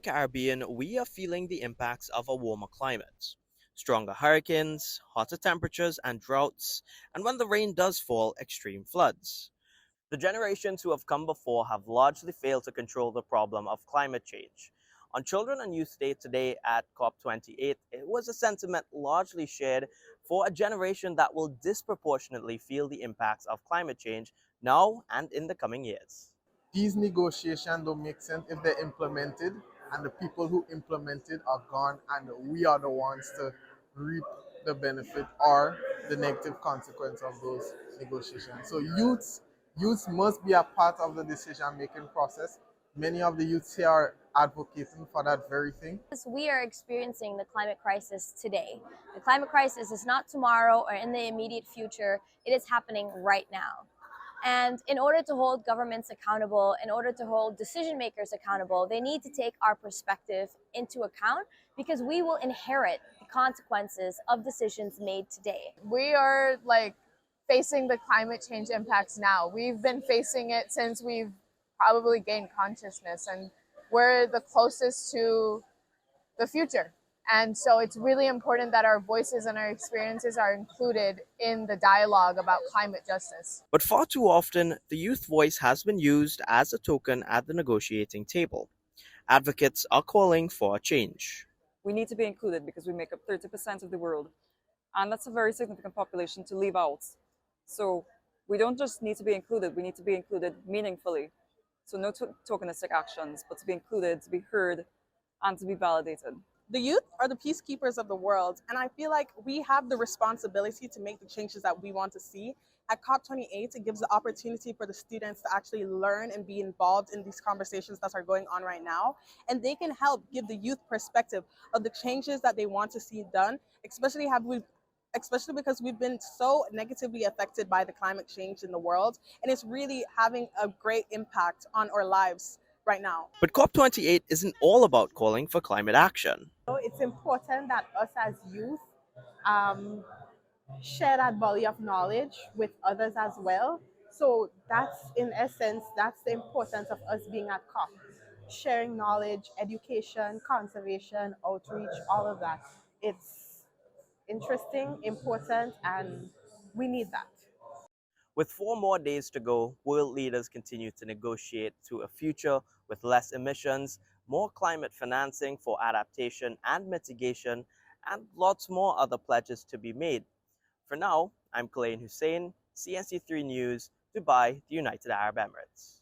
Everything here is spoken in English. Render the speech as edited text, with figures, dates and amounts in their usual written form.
Caribbean, we are feeling the impacts of a warmer climate. Stronger hurricanes, hotter temperatures, and droughts, and when the rain does fall, extreme floods. The generations who have come before have largely failed to control the problem of climate change. On Children and Youth Day today at COP28, it was a sentiment largely shared for a generation that will disproportionately feel the impacts of climate change now and in the coming years. These negotiations don't make sense if they're implemented and the people who implement it are gone and we are the ones to reap the benefit or the negative consequence of those negotiations. So youths must be a part of the decision making process. Many of the youths here are advocating for that very thing. We are experiencing the climate crisis today. The climate crisis is not tomorrow or in the immediate future, it is happening right now. And in order to hold governments accountable, in order to hold decision makers accountable, they need to take our perspective into account because we will inherit the consequences of decisions made today. We are facing the climate change impacts now. We've been facing it since we've probably gained consciousness, and we're the closest to the future. And so it's really important that our voices and our experiences are included in the dialogue about climate justice. But far too often, the youth voice has been used as a token at the negotiating table. Advocates are calling for a change. We need to be included because we make up 30% of the world. And that's a very significant population to leave out. So we don't just need to be included, we need to be included meaningfully. So no tokenistic actions, but to be included, to be heard, and to be validated. The youth are the peacekeepers of the world, and I feel like we have the responsibility to make the changes that we want to see. At COP28, it gives the opportunity for the students to actually learn and be involved in these conversations that are going on right now, and they can help give the youth perspective of the changes that they want to see done, especially because we've been so negatively affected by the climate change in the world, and it's really having a great impact on our lives right now. But COP28 isn't all about calling for climate action. So it's important that us as youth share that body of knowledge with others as well. So that's, in essence, that's the importance of us being at COP. Sharing knowledge, education, conservation, outreach, all of that. It's interesting, important, and we need that. With 4 more days to go, world leaders continue to negotiate to a future with less emissions, more climate financing for adaptation and mitigation, and lots more other pledges to be made. For now, I'm Kalain Hosein, CNC3 News, Dubai, the United Arab Emirates.